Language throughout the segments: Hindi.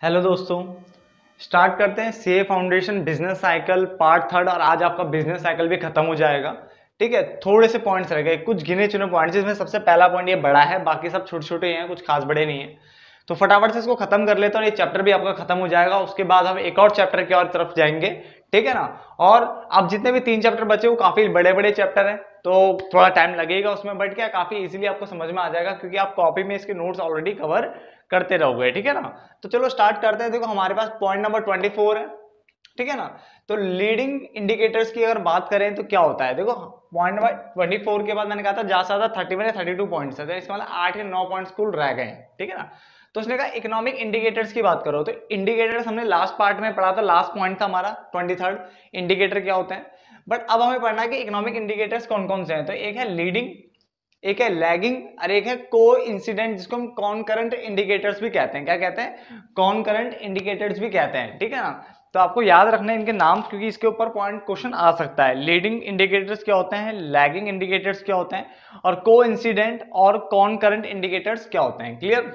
हेलो दोस्तों। स्टार्ट करते हैं CA foundation business cycle part third. और आज आपका बिजनेस साइकिल भी खत्म हो जाएगा। ठीक है, थोड़े से पॉइंट्स रह गए, कुछ गिने चुने पॉइंट्स, जिसमें सबसे पहला पॉइंट ये बड़ा है, बाकी सब छोटे छोटे हैं, कुछ खास बड़े नहीं है। तो फटाफट से इसको खत्म कर लेते हैं और ये चैप्टर भी आपका खत्म हो जाएगा। उसके बाद हम एक और चैप्टर की और तरफ जाएंगे। ठीक है ना। और अब जितने भी 3 चैप्टर बचे वो काफी बड़े बड़े चैप्टर हैं, तो थोड़ा टाइम लगेगा उसमें, बट क्या काफी इजीली आपको समझ में आ जाएगा क्योंकि आप कॉपी में इसके नोट्स ऑलरेडी कवर करते रहोगे। ठीक है ना। तो चलो स्टार्ट करते हैं। देखो हमारे पास पॉइंट नंबर 24 है। ठीक है ना। तो लीडिंग इंडिकेटर्स की अगर बात करें तो क्या होता है, देखो पॉइंट नंबर 24 के बाद मैंने कहा था ज्यादा से ज्यादा 31 या 32 पॉइंट्स है, तो इसमें 8 या 9 पॉइंट्स कुल रह गए हैं। ठीक है ना। तो उसने कहा इकोनॉमिक इंडिकेटर्स की बात करो, तो इंडिकेटर्स हमने लास्ट पार्ट में पढ़ा था, लास्ट पॉइंट था हमारा 23rd। इंडिकेटर क्या होते हैं, बट अब हमें पढ़ना है कि इकोनॉमिक इंडिकेटर्स कौन कौन से हैं। तो एक है लीडिंग, एक है लैगिंग और एक है को इंसिडेंट, जिसको हम कॉनकरेंट इंडिकेटर्स भी कहते हैं। क्या कहते हैं? कॉनकरेंट इंडिकेटर्स भी कहते हैं। ठीक है ना। तो आपको याद रखना है इनके नाम, क्योंकि इसके ऊपर पॉइंट क्वेश्चन आ सकता है। लीडिंग इंडिकेटर्स क्या होते हैं, लैगिंग इंडिकेटर्स क्या होते हैं, और को इंसिडेंट और कॉनकरेंट इंडिकेटर्स क्या होते हैं। क्लियर।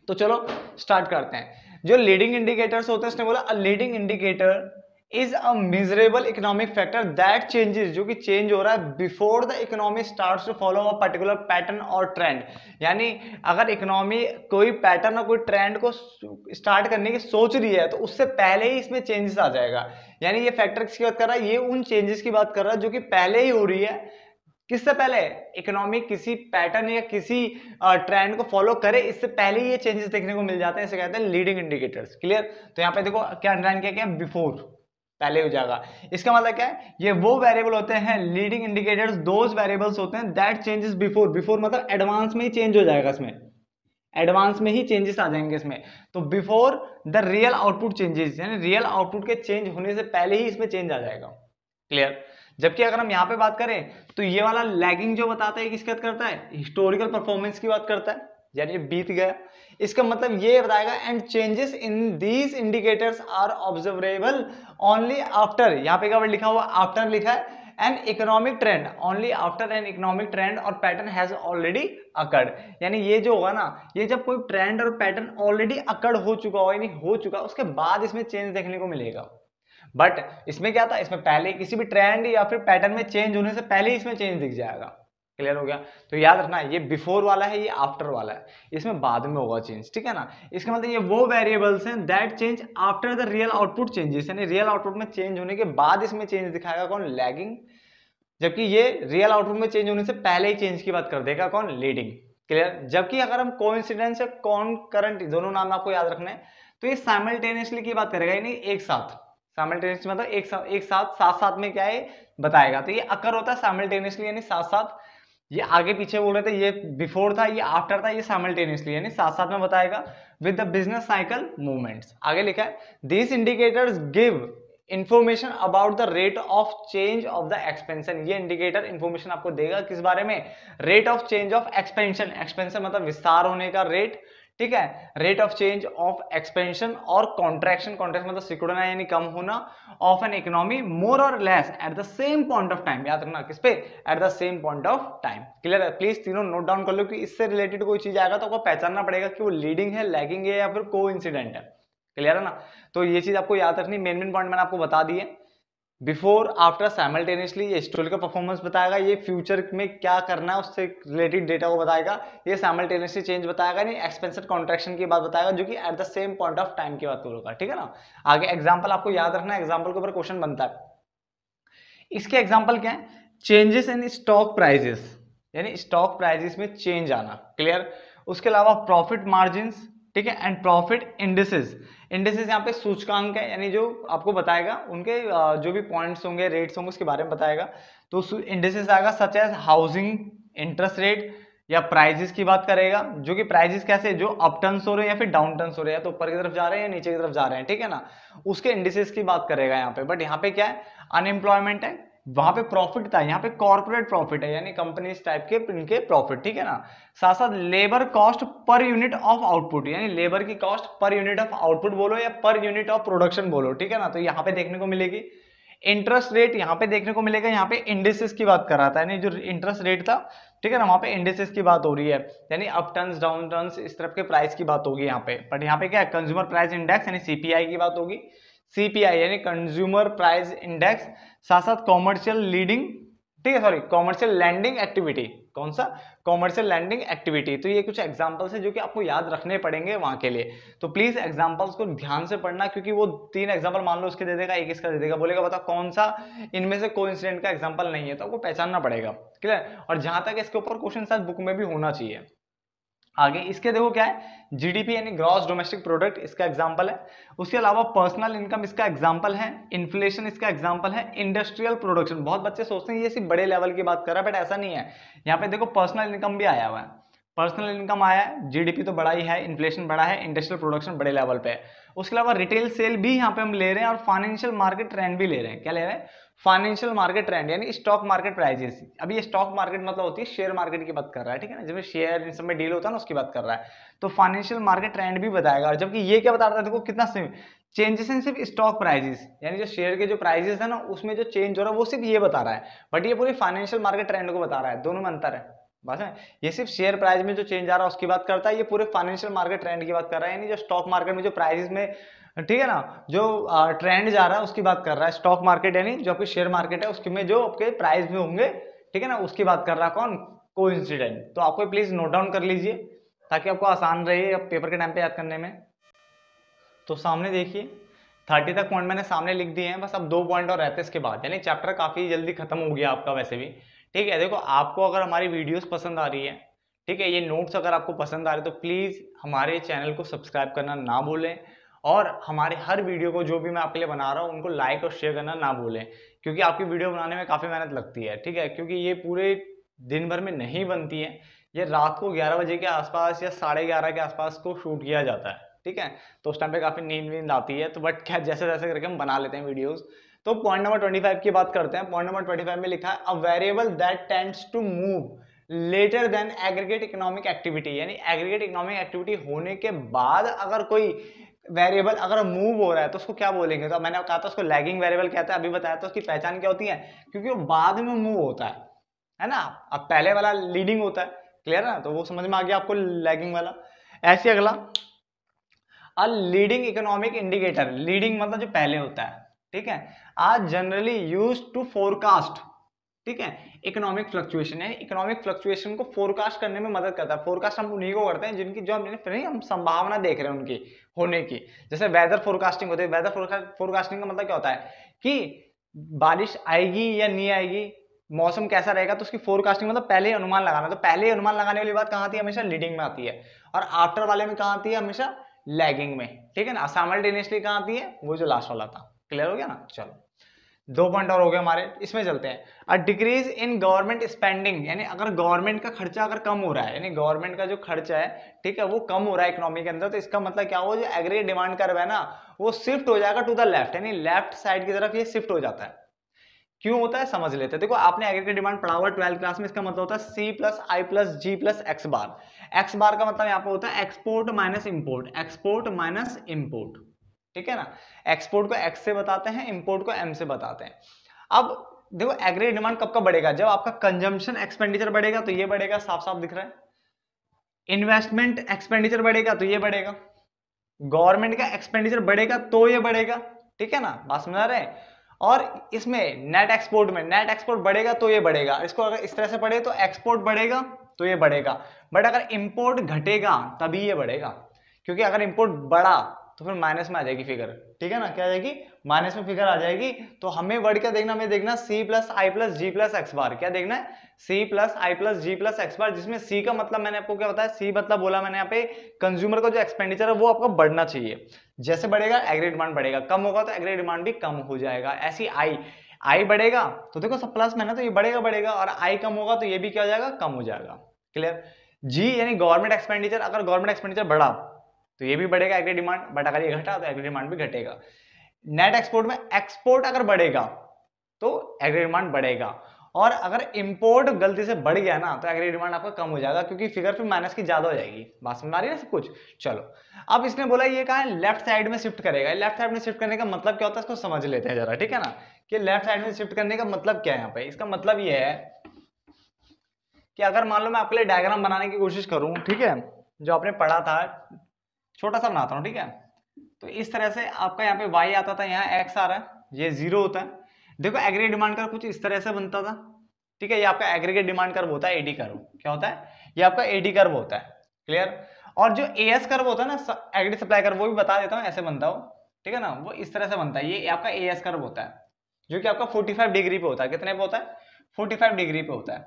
तो चलो स्टार्ट करते हैं। जो लीडिंग इंडिकेटर्स होते हैं, उसने बोला a leading indicator is a measurable economic factor that changes, जो कि चेंज हो रहा है before the economy starts to follow a particular pattern और ट्रेंड। यानी अगर इकोनॉमी कोई पैटर्न और कोई ट्रेंड को स्टार्ट करने की सोच रही है तो उससे पहले ही इसमें चेंजेस आ जाएगा। यानी ये फैक्टर किसकी बात कर रहा है, ये उन चेंजेस की बात कर रहा है जो कि पहले ही हो रही है। किससे पहले? इकोनॉमी किसी पैटर्न या किसी ट्रेंड को फॉलो करे, इससे पहले ही ये चेंजेस देखने को मिल जाते हैं। इसे कहते हैं लीडिंग इंडिकेटर्स। क्लियर। तो यहाँ पे देखो क्या अंडरलाइन किया गया, बिफोर, पहले हो जाएगा। इसका मतलब क्या है, ये वो वेरिएबल होते हैं लीडिंग इंडिकेटर्स, दोज वेरिएबल्स होते हैं दैट चेंजेस बिफोर। बिफोर मतलब एडवांस में ही चेंज हो जाएगा, इसमें एडवांस में ही चेंजेस आ जाएंगे इसमें। तो before the real output changes, यानी रियल आउटपुट के चेंज होने से पहले ही इसमें चेंज आ जाएगा। क्लियर। जबकि अगर हम यहाँ पे बात करें तो ये वाला लैगिंग जो बताता है किसकी बात करता है, हिस्टोरिकल परफॉर्मेंस की बात करता है, यानी बीत गया। इसका मतलब ये बताएगा and changes in these indicators are observable only after, यहाँ पे क्या वर्ड लिखा हुआ, आफ्टर लिखा है, an economic trend, only after an economic trend और पैटर्न हैज ऑलरेडी अकर्ड। यानी ये जो होगा ना, ये जब कोई ट्रेंड और पैटर्न ऑलरेडी अकर्ड हो चुका हो, यानी हो चुका, उसके बाद इसमें चेंज देखने को मिलेगा। बट इसमें क्या था, इसमें पहले किसी भी ट्रेंड या फिर पैटर्न में चेंज होने से पहले ही इसमें चेंज दिख जाएगा। क्लियर हो गया। तो याद रखना ये बिफोर वाला है, ये आफ्टर वाला है, इसमें बाद में होगा चेंज। ठीक है ना। इसका मतलब ये वो वेरिएबल्स हैं that change after the real output changes, यानी रियल आउटपुट में चेंज होने के बाद इसमें चेंज दिखाएगा कौन, लैगिंग। जबकि ये रियल आउटपुट में चेंज होने से पहले ही चेंज की बात कर देगा कौन, लीडिंग। क्लियर। जबकि अगर हम कोइंसिडेंस या कॉनकरेंट, दोनों नाम आपको याद रखना है, तो ये साइमल्टेनियसली की बात करेगा, यानी एक साथ। साइमल्टेनियसली मतलब एक साथ साथ साथ में क्या है बताएगा। तो ये अकर होता है साइमल्टेनियसली, यानी साथ साथ। ये आगे पीछे बोल रहे थे, ये बिफोर था, ये आफ्टर था, ये साइमल्टेनियसली यानी साथ साथ में बताएगा with the business cycle movements. आगे लिखा है this indicators give information about the rate of change of the expansion. ये इंडिकेटर इंफॉर्मेशन आपको देगा किस बारे में, rate of change of expansion. Expansion मतलब विस्तार होने का रेट। ठीक है। Rate of change of expansion और कॉन्ट्रैक्शन, कॉन्ट्रैक्शन मतलब सिकुड़ना यानी कम होना, ऑफ एन इकोनॉमी मोर और less at the same point of time. याद रखना किस पे, at the same point of time. Clear है। प्लीज तीनों नोट डाउन कर लो कि इससे रिलेटेड कोई चीज आएगा तो आपको पहचानना पड़ेगा कि वो लीडिंग है, लैगिंग है या फिर को इंसिडेंट है। क्लियर है ना। तो ये चीज आपको याद रखनी, मेन मेन पॉइंट मैंने आपको बता दिए। बिफोर आफ्टर साइमल्टेनियसली, ये हिस्टोरिकल परफॉर्मेंस बताएगा, ये फ्यूचर में क्या करना है उससे रिलेटेड डेटा को बताएगा, ये साइमल्टेनियसली चेंज बताएगा, नहीं एक्सपेंशन कॉन्ट्रैक्शन की बात बताएगा, जो कि at the same point of time की बात होगा। ठीक है ना। आगे एग्जांपल आपको याद रखना है, एग्जांपल के ऊपर क्वेश्चन बनता है। इसके एग्जांपल क्या है, चेंजेस इन स्टॉक प्राइजेस, यानी स्टॉक प्राइजेस में चेंज आना। क्लियर। उसके अलावा प्रॉफिट मार्जिन, ठीक है, एंड प्रॉफिट इंडिसेस। इंडिसेस यहाँ पे सूचकांक है, यानी जो आपको बताएगा उनके जो भी पॉइंट्स होंगे, रेट्स होंगे, उसके बारे में बताएगा। तो इंडिसेस आएगा such as housing, interest rate या प्राइजेस की बात करेगा, जो कि प्राइजेस कैसे, जो अप टर्न्स हो रहे हैं या फिर डाउन टर्न्स हो रहे हैं, तो ऊपर की तरफ जा रहे हैं या नीचे की तरफ जा रहे हैं। ठीक है ना। उसके इंडिसेस की बात करेगा यहाँ पे। बट यहाँ पे क्या है, अनएम्प्लॉयमेंट है, वहां पे प्रॉफिट था, यहाँ पे कॉर्पोरेट प्रॉफिट है, यानी कंपनी टाइप के इनके प्रॉफिट। ठीक है ना। साथ साथ labour cost per unit of output, यानी लेबर की cost per unit of output बोलो या पर यूनिट ऑफ प्रोडक्शन बोलो। ठीक है ना। तो यहाँ पे देखने को मिलेगी इंटरेस्ट रेट यहाँ पे देखने को मिलेगा, यहाँ पे इंडिसेस की बात कर रहा था, यानी जो इंटरेस्ट रेट था, ठीक है ना, वहाँ पे इंडिसेस की बात हो रही है, यानी अप टर्न्स डाउन टर्न्स इस तरफ के प्राइस की बात होगी यहाँ पे। बट यहाँ पे क्या है, कंज्यूमर प्राइस इंडेक्स यानी सीपीआई की बात होगी। सीपीआई यानी कंज्यूमर प्राइस इंडेक्स, साथ साथ कॉमर्शियल लीडिंग, ठीक है, सॉरी कॉमर्शियल लैंडिंग एक्टिविटी, कौन सा, कॉमर्शियल लैंडिंग एक्टिविटी। तो ये कुछ एग्जांपल्स है जो कि आपको याद रखने पड़ेंगे वहां के लिए, तो प्लीज एग्जांपल्स को ध्यान से पढ़ना, क्योंकि वो 3 एग्जांपल मान लो उसके दे देगा, एक इसका दे देगा, बोलेगा बता कौन सा इनमें से कोइंसिडेंट का एग्जांपल नहीं है, तो आपको पहचानना पड़ेगा, क्लियर। और जहां तक इसके ऊपर क्वेश्चन शायद बुक में भी होना चाहिए। आगे इसके देखो क्या है, जीडीपी यानी ग्रॉस डोमेस्टिक प्रोडक्ट इसका एग्जांपल है, उसके अलावा पर्सनल इनकम इसका एग्जांपल है, इन्फ्लेशन इसका एग्जांपल है, इंडस्ट्रियल प्रोडक्शन। बहुत बच्चे सोचते हैं ये सिर्फ बड़े लेवल की बात कर रहा है, बट ऐसा नहीं है। यहाँ पे देखो पर्सनल इनकम भी आया हुआ है, पर्सनल इनकम आया है, जीडीपी तो बड़ा ही है, इन्फ्लेशन बड़ा है, इंडस्ट्रियल प्रोडक्शन बड़े लेवल पे है। उसके अलावा रिटेल सेल भी यहाँ पे हम ले रहे हैं, और फाइनेंशियल मार्केट ट्रेंड भी ले रहे हैं। क्या ले रहे हैं, फाइनेंशियल मार्केट ट्रेंड यानी स्टॉक मार्केट प्राइजेस। अभी ये स्टॉक मार्केट मतलब होती है शेयर मार्केट की बात कर रहा है, ठीक है ना, जब शेयर इन सब में डील होता है ना उसकी बात कर रहा है। तो फाइनेंशियल मार्केट ट्रेंड भी बताएगा, और जबकि ये क्या बता रहा था, देखो कितना चेंजेस इन सिर्फ स्टॉक प्राइजेस, यानी जो शेयर के जो प्राइजेस है ना उसमें जो चेंज हो रहा है वो सिर्फ ये बता रहा है, बट ये पूरी फाइनेंशियल मार्केट ट्रेंड को बता रहा है। दोनों में अंतर है, बात है। ये सिर्फ शेयर प्राइस में जो चेंज आ रहा है उसकी बात करता है, ये पूरे फाइनेंशियल मार्केट ट्रेंड की बात कर रहा है, यानी जो स्टॉक मार्केट में जो प्राइसेस में, ठीक है ना, जो ट्रेंड जा रहा है उसकी बात कर रहा है। स्टॉक मार्केट यानी जो आपकी शेयर मार्केट है उसके में जो आपके प्राइस में होंगे, ठीक है ना, उसकी बात कर रहा है कौन, कोइंसिडेंट। तो आपको प्लीज नोट डाउन कर लीजिए ताकि आपको आसान रहे अब पेपर के टाइम पे याद करने में। तो सामने देखिए 30 तक पॉइंट मैंने सामने लिख दिए हैं, बस अब 2 पॉइंट और रहते हैं इसके बाद, यानी चैप्टर काफी जल्दी खत्म हो गया आपका वैसे भी, ठीक है। देखो आपको अगर हमारी वीडियोस पसंद आ रही है, ठीक है, ये नोट्स अगर आपको पसंद आ रहे तो प्लीज हमारे चैनल को सब्सक्राइब करना ना भूलें, और हमारे हर वीडियो को जो भी मैं आपके लिए बना रहा हूँ उनको लाइक और शेयर करना ना भूलें, क्योंकि आपकी वीडियो बनाने में काफी मेहनत लगती है, ठीक है, क्योंकि ये पूरे दिन भर में नहीं बनती है, ये रात को 11 बजे के आसपास या 11:30 के आसपास को शूट किया जाता है, ठीक है। तो उस टाइम पे काफी नींद आती है, तो बट क्या जैसे जैसे करके हम बना लेते हैं वीडियोस। तो पॉइंट नंबर 25 की बात करते हैं। पॉइंट नंबर 25 में लिखा है a variable that tends to move later than aggregate economic activity, यानी एग्रीगेट इकोनॉमिक एक्टिविटी होने के बाद अगर कोई वेरिएबल अगर मूव हो रहा है तो उसको क्या बोलेंगे, तो मैंने कहा था उसको लैगिंग वेरिएबल कहता है, अभी बताया था उसकी पहचान क्या होती है, क्योंकि वो बाद में मूव होता है ना। अब पहले वाला लीडिंग होता है, क्लियर है ना, तो वो समझ में आ गया आपको लैगिंग वाला। ऐसे अगला a leading economic indicator, leading मतलब जो पहले होता है, ठीक है, are generally used to forecast, ठीक है, इकोनॉमिक फ्लक्चुएशन, यानी इकोनॉमिक फ्लक्चुएशन को फोरकास्ट करने में मदद करता है। फोरकास्ट हम उन्हीं को करते हैं जिनकी जो हम संभावना देख रहे हैं उनकी होने की, जैसे वेदर फोरकास्टिंग होती है। वेदर फोरकास्टिंग का मतलब क्या होता है कि बारिश आएगी या नहीं आएगी, मौसम कैसा रहेगा, तो उसकी फोरकास्टिंग मतलब पहले ही अनुमान लगाना। तो पहले ही अनुमान लगाने वाली बात कहाँ आती है, हमेशा लीडिंग में आती है, और आफ्टर वाले में कहाँ आती है, हमेशा लैगिंग में, ठीक है ना। साइमल्टेनियसली कहाँ आती है, वो जो लास्ट वाला था। क्लियर हो गया ना, चलो 2 पॉइंट और हो गए हमारे, इसमें चलते हैं। A decrease in government spending, यानी अगर गवर्नमेंट का खर्चा अगर कम हो रहा है, यानी गवर्नमेंट का जो खर्चा है, ठीक है, वो कम हो रहा है इकोनॉमी के अंदर, तो इसका मतलब क्या हो, जो एग्रीगेट डिमांड कर्व है ना वो शिफ्ट हो जाएगा टू द लेफ्ट, यानी लेफ्ट साइड की तरफ ये शिफ्ट हो जाता है। क्यों होता है समझ लेते हैं। देखो आपने एग्रीगेट डिमांड पढ़ा हुआ 12th क्लास में, इसका मतलब होता है C plus I plus G plus X bar. X bar का मतलब यहाँ पे होता है export minus import, export minus import, ठीक है ना। एक्सपोर्ट को X से बताते हैं, इम्पोर्ट को M से बताते हैं। अब देखो एग्रीगेट डिमांड कब कब बढ़ेगा, जब आपका कंजम्पशन एक्सपेंडिचर बढ़ेगा तो ये बढ़ेगा, साफ साफ दिख रहा है। इन्वेस्टमेंट एक्सपेंडिचर बढ़ेगा तो ये बढ़ेगा, गवर्नमेंट का एक्सपेंडिचर बढ़ेगा तो ये बढ़ेगा, ठीक है ना, बात समझ रहे हैं। और इसमें नेट एक्सपोर्ट में नेट एक्सपोर्ट बढ़ेगा तो ये बढ़ेगा, इसको अगर इस तरह से पढ़े तो एक्सपोर्ट बढ़ेगा तो ये बढ़ेगा, बट अगर इंपोर्ट घटेगा तभी ये बढ़ेगा, क्योंकि अगर इंपोर्ट बढ़ा तो फिर माइनस में आ जाएगी फिगर, ठीक है ना, क्या आ जाएगी, माइनस में फिगर आ जाएगी। तो हमें वर्ड क्या देखना, हमें देखना C plus I plus G plus X bar, क्या देखना है, C plus I plus G plus X bar, जिसमें C का मतलब मैंने आपको क्या बताया, C मतलब बोला मैंने यहाँ पे कंज्यूमर का जो एक्सपेंडिचर है वो आपका बढ़ना चाहिए, जैसे बढ़ेगा एग्रीगेट डिमांड बढ़ेगा, कम होगा तो एग्रीगेट डिमांड भी कम हो जाएगा। ऐसी I बढ़ेगा तो देखो सब प्लस में ना, तो ये बढ़ेगा बढ़ेगा, और I कम होगा तो ये भी क्या हो जाएगा, कम हो जाएगा। क्लियर। G यानी गवर्नमेंट एक्सपेंडिचर, अगर गवर्नमेंट एक्सपेंडिचर बढ़ा तो ये भी बढ़ेगा एग्रीगेट डिमांड, बट अगर ये घटा तो एग्रीगेट डिमांड भी घटेगा। नेट एक्सपोर्ट में एक्सपोर्ट अगर बढ़ेगा तो एग्रीगेट डिमांड बढ़ेगा, और अगर इंपोर्ट गलती से बढ़ गया ना तो एग्रीगेट डिमांड आपका कम हो जाएगा, क्योंकि फिगर फिर माइनस की ज्यादा हो जाएगी। बात समझ आ रही है ना सब कुछ। चलो अब इसने बोला ये कहा है लेफ्ट साइड में शिफ्ट करेगा। लेफ्ट साइड में शिफ्ट करने का मतलब क्या होता है इसको समझ लेते हैं जरा, ठीक है ना, कि लेफ्ट साइड में शिफ्ट करने का मतलब क्या है यहाँ पे। इसका मतलब ये है कि अगर मान लो मैं आपके लिए डायग्राम बनाने की कोशिश करूं, ठीक है, जो आपने पढ़ा था, छोटा सा बनाता हूं, ठीक है। तो इस तरह से आपका यहाँ पे y आता था, यहाँ x आ रहा है, ये 0 होता है। देखो एग्रीगेट डिमांड कर्व कुछ इस तरह से बनता था, ठीक है। ये आपका एग्रीगेट डिमांड कर्व होता है, एडी कर्व। क्या होता है? ये आपका एडी कर्व होता है, क्लियर। और जो एएस कर्व होता है ना, एग्री सप्लाई कर्व, वो भी बता देता हूँ, ऐसे बनता हो, ठीक है ना, वो इस तरह से बनता है। ये आपका एएस कर्व होता है, जो कि आपका 45 डिग्री पे होता है। कितने पे होता है? 45 डिग्री पे होता है,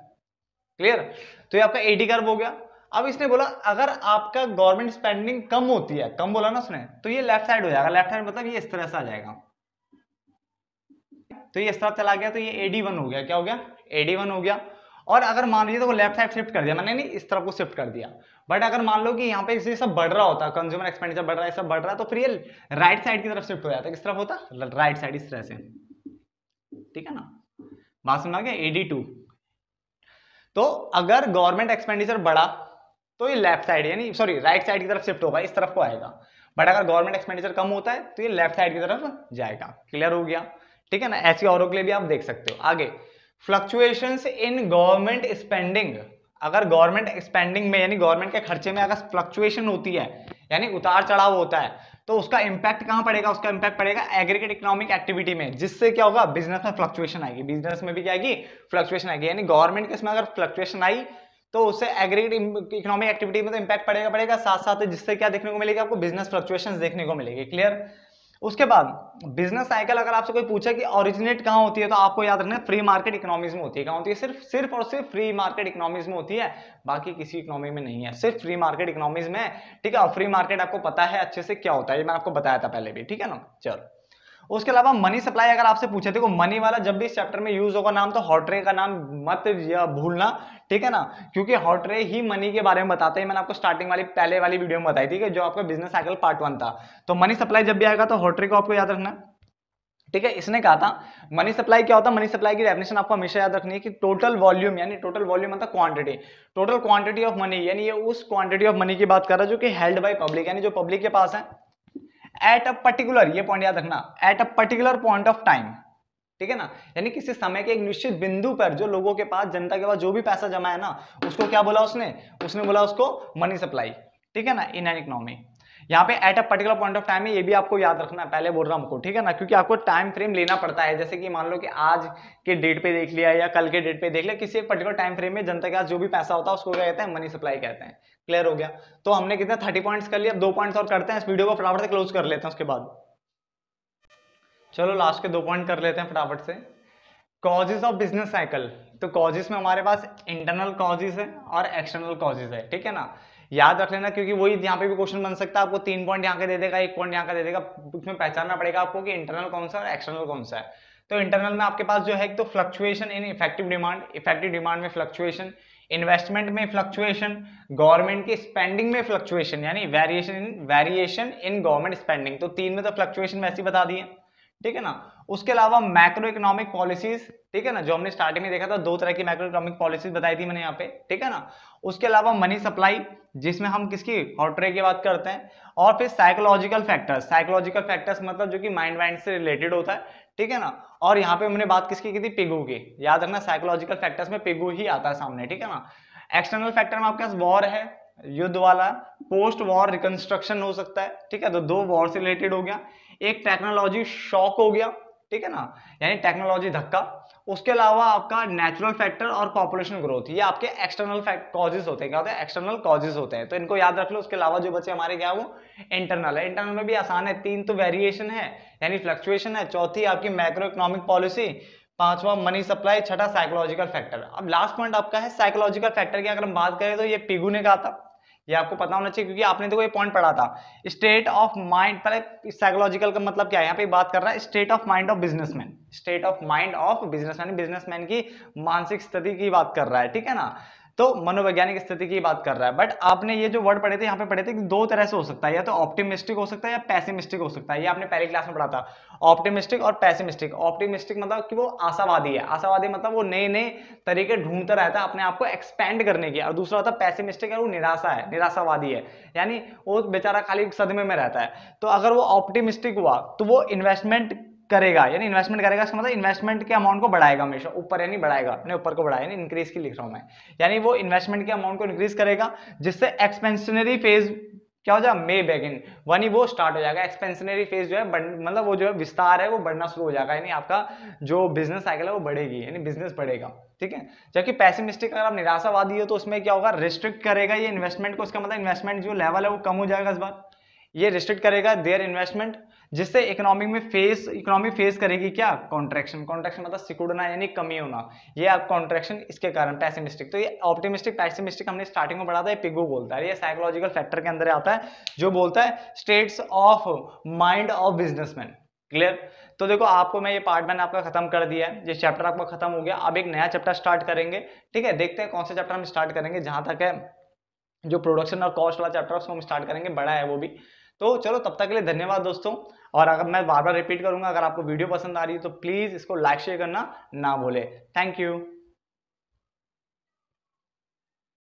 क्लियर। तो ये आपका एडी कर्व हो गया। अब इसने बोला अगर आपका गवर्नमेंट स्पेंडिंग कम होती है, कम बोला ना उसने, तो ये लेफ्ट साइड हो जाएगा। लेफ्ट साइड मतलब ये इस तरह से आ जाएगा, तो ये इस तरफ चला गया, तो ये AD1 हो गया। क्या हो गया? AD1 हो गया। और अगर मान लीजिए तो लेफ्ट साइड शिफ्ट कर दिया मैंने, नहीं इस तरफ को शिफ्ट कर दिया। बट अगर मान लो कि यहाँ पे ये सब बढ़ रहा होता, कंज्यूमर एक्सपेंडिचर बढ़ रहा है, सब बढ़ रहा है, तो फिर ये राइट साइड की तरफ शिफ्ट हो जाता। किस तरफ होता? राइट साइड, इस तरह से, ठीक है ना। बात समझ आ गया? AD2। तो अगर गवर्नमेंट एक्सपेंडिचर बढ़ा तो ये लेफ्ट साइड यानी सॉरी राइट साइड की तरफ शिफ्ट होगा, इस तरफ को आएगा। बट अगर गवर्नमेंट एक्सपेंडिचर कम होता है तो ये लेफ्ट साइड की तरफ जाएगा। क्लियर हो गया, ठीक है ना। ऐसी औरों के लिए भी आप देख सकते हो। आगे, फ्लक्चुएशंस इन गवर्नमेंट स्पेंडिंग। अगर गवर्नमेंट स्पेंडिंग में यानी गवर्नमेंट के खर्चे में अगर फ्लक्चुएशन होती है, यानी उतार चढ़ाव होता है, तो उसका इंपैक्ट कहां पड़ेगा? उसका इंपैक्ट पड़ेगा एग्रीगेट इकोनॉमिक एक्टिविटी में, जिससे क्या होगा? बिजनेस में फ्लक्चुएशन आएगी। बिजनेस में भी क्या आएगी? फ्लक्चुएशन आएगी। यानी गवर्नमेंट के इसमें अगर फ्लक्चुएशन आई तो उससे एग्रीगेट इकोनॉमिक एक्टिविटी में तो इंपैक्ट पड़ेगा, साथ साथ जिससे क्या देखने को मिलेगा? आपको बिजनेस फ्लक्चुएशंस देखने को मिलेगी। क्लियर। उसके बाद बिजनेस साइकिल अगर आपसे कोई पूछे कि ओरिजिनेट कहां होती है, तो आपको याद रखना है फ्री मार्केट इकोनॉमीज में होती है। कहां होती है? सिर्फ और सिर्फ फ्री मार्केट इकोनॉमीज में होती है, बाकी किसी इकोनॉमी में नहीं है, सिर्फ फ्री मार्केट इकोनॉमीज में, ठीक है। फ्री मार्केट आपको पता है अच्छे से क्या होता है, ये मैंने आपको बताया था पहले भी, ठीक है ना। चलो उसके अलावा मनी सप्लाई अगर आपसे पूछे, देखो मनी वाला जब भी इस चैप्टर में यूज होगा नाम, तो हॉटरे का नाम मत या भूलना, ठीक है ना, क्योंकि हॉटरे ही मनी के बारे में बताते हैं। मैंने आपको स्टार्टिंग वाली पहले वाली वीडियो में बताई थी कि जो आपका बिजनेस साइकिल पार्ट 1 था। तो मनी सप्लाई जब भी आएगा तो हॉटरे को आपको याद रखना, ठीक है। इसने कहा था मनी सप्लाई क्या होता है। मनी सप्लाई की डेफिनेशन आपको हमेशा याद रखनी है कि टोटल वॉल्यूम, यानी टोटल वॉल्यूम मतलब quantity, total quantity of money, यानी ये उस क्वांटिटी ऑफ मनी की बात कर रहा है जो कि हेल्ड बाय पब्लिक, यानी जो पब्लिक के पास है एट अ पर्टिकुलर, ये पॉइंट याद रखना, at a particular point of time, ठीक है ना। यानी किसी समय के एक निश्चित बिंदु पर जो लोगों के पास, जनता के पास जो भी पैसा जमा है ना, उसको क्या बोला उसने बोला उसको मनी सप्लाई, ठीक है ना, इन एन इकोनॉमी। यहाँ पे at a particular point of time है, ये भी आपको याद रखना है, पहले बोल रहा हूं आपको, ठीक है ना, क्योंकि आपको टाइम फ्रेम लेना पड़ता है। जैसे कि मान लो कि आज के डेट पे देख लिया या कल के डेट पे देख लिया, किसी एक पर्टिकुलर टाइम फ्रेम में जनता के पास जो भी पैसा होता है उसको क्या कहते हैं? मनी सप्लाई कहते हैं। क्लियर हो गया। तो हमने कितने 30 पॉइंट्स कर लिया, 2 पॉइंट्स और करते हैं, इस वीडियो को फटाफट से क्लोज कर लेते हैं। उसके बाद चलो लास्ट के 2 पॉइंट कर लेते हैं फटाफट से। Causes of business cycle. तो कॉजेज में हमारे पास इंटरनल कॉजेज है और एक्सटर्नल कॉजेज है, ठीक है ना। याद रख लेना, क्योंकि वही यहाँ पे भी क्वेश्चन बन सकता है। आपको 3 पॉइंट यहाँ के दे देगा, 1 पॉइंट यहाँ का दे देगा, उसमें पहचानना पड़ेगा आपको कि इंटरनल कौन सा और एक्सटर्नल कौन सा है। तो इंटरनल में आपके पास जो है एक तो fluctuation in effective demand, effective demand में फ्लक्चुएशन, इन्वेस्टमेंट में फ्लक्चुएशन, गवर्नमेंट की स्पेंडिंग में फ्लक्चुएशन, यानी वेरिएशन इन गवर्नमेंट स्पेंडिंग। तो 3 में तो फ्लक्चुएशन वैसे ही बता दिए, ठीक है ना। उसके अलावा मैक्रो इकोनॉमिक पॉलिसीज, ठीक है ना, जो हमने स्टार्टिंग में देखा था, 2 तरह की मैक्रो इकोनॉमिक पॉलिसीज बताई थी मैंने यहाँ पे, ठीक है ना। उसके अलावा मनी सप्लाई, जिसमें हम किसकी? हॉटरे की बात करते हैं। और फिर साइकोलॉजिकल फैक्टर्स, साइकोलॉजिकल फैक्टर्स मतलब जो कि माइंड वाइंड से रिलेटेड होता है, ठीक है ना। और यहाँ पे हमने बात किसकी की थी? पिगू की। याद रखना साइकोलॉजिकल फैक्टर्स में पिगू ही आता है सामने, ठीक है ना। एक्सटर्नल फैक्टर में आपके पास वॉर है, युद्ध वाला, पोस्ट वॉर रिकंस्ट्रक्शन हो सकता है, ठीक है। तो 2 वॉर से रिलेटेड हो गया, एक टेक्नोलॉजी शॉक हो गया, ठीक है ना, यानी टेक्नोलॉजी धक्का। उसके अलावा आपका नेचुरल फैक्टर और पॉपुलेशन ग्रोथ, ये आपके एक्सटर्नल कॉजेज होते हैं। क्या होते हैं? एक्सटर्नल कॉजेज होते हैं, तो इनको याद रख लो। उसके अलावा जो बचे हमारे क्या है वो इंटरनल है। इंटरनल में भी आसान है, 3 तो वेरिएशन है यानी फ्लक्चुएशन है, चौथी आपकी मैक्रो इकोनॉमिक पॉलिसी, 5वां मनी सप्लाई, छठा साइकोलॉजिकल फैक्टर। अब लास्ट पॉइंट आपका है साइकोलॉजिकल फैक्टर की। अगर हम बात करें तो ये पिगू ने कहा था, ये आपको पता होना चाहिए क्योंकि आपने तो कोई पॉइंट पढ़ा था। स्टेट ऑफ माइंड, पहले साइकोलॉजिकल का मतलब क्या है, यहाँ पे बात कर रहा है state of mind of businessman, state of mind of businessman, businessman की मानसिक स्थिति की बात कर रहा है, ठीक है ना। तो मनोवैज्ञानिक स्थिति की बात कर रहा है। बट आपने ये जो वर्ड पढ़े थे यहाँ पे पढ़े थे कि दो तरह से हो सकता है, या तो ऑप्टिमिस्टिक हो सकता है या पैसिमिस्टिक हो सकता है। ये आपने पहली क्लास में पढ़ा था, ऑप्टिमिस्टिक और पैसिमिस्टिक। ऑप्टिमिस्टिक मतलब कि वो आशावादी है, आशावादी मतलब वो नए नए तरीके ढूंढता रहता है अपने आप को एक्सपेंड करने की। और दूसरा होता है पैसिमिस्टिक है, वो निराशा है, निराशावादी है, यानी वो बेचारा खाली सदमे में रहता है। तो अगर वो ऑप्टिमिस्टिक हुआ तो वो इन्वेस्टमेंट करेगा, यानी इन्वेस्टमेंट करेगा इसका मतलब इन्वेस्टमेंट के अमाउंट को बढ़ाएगा हमेशा ऊपर, यानी बढ़ाएगा, अपने ऊपर को बढ़ाएगा, यानी इंक्रीज की लिख रहा हूं मैं, यानी वो इन्वेस्टमेंट के अमाउंट को इंक्रीज करेगा, जिससे एक्सपेंशनरी फेज क्या हो जाएगा, मे बेगिन, वनी वो स्टार्ट हो जाएगा। एक्सपेंशनरी फेज जो है मतलब वो जो है विस्तार है वो बढ़ना शुरू हो जाएगा, यानी आपका जो बिजनेस साइकिल है वो बढ़ेगी, यानी बिजनेस बढ़ेगा, ठीक है। जबकि पैसिमिस्टिक अगर आप निराशावादी हो तो उसमें क्या होगा, रिस्ट्रिक्ट करेगा ये इन्वेस्टमेंट को, उसका मतलब इन्वेस्टमेंट जो लेवल है वो कम हो जाएगा इस बार, ये रिस्ट्रिक्ट करेगा देयर इन्वेस्टमेंट, जिससे इकोनॉमी फेस करेगी क्या, कॉन्ट्रैक्शन। कॉन्ट्रैक्शन मतलब सिकुड़ना यानी कमी होना, ये आप कॉन्ट्रैक्शन इसके कारण पैसिमिस्टिक। तो ये ऑप्टिमिस्टिक पैसिमिस्टिक हमने स्टार्टिंग में पढ़ा था, ये पिगो बोलता है, ये साइकोलॉजिकल फैक्टर के अंदर आता है जो बोलता है states of mind of businessman. Clear. तो देखो आपको मैं ये पार्ट मैंने आपका खत्म कर दिया है, ये चैप्टर आपका खत्म हो गया, अब एक नया चैप्टर स्टार्ट करेंगे, ठीक है। देखते हैं कौन सा चैप्टर हम स्टार्ट करेंगे, जहां तक है जो प्रोडक्शन और कॉस्ट वाला चैप्टर उसको हम स्टार्ट करेंगे, बड़ा है वो भी। तो चलो तब तक के लिए धन्यवाद दोस्तों। और अगर मैं बार बार रिपीट करूंगा, अगर आपको वीडियो पसंद आ रही है तो प्लीज इसको लाइक शेयर करना ना भूले। Thank you.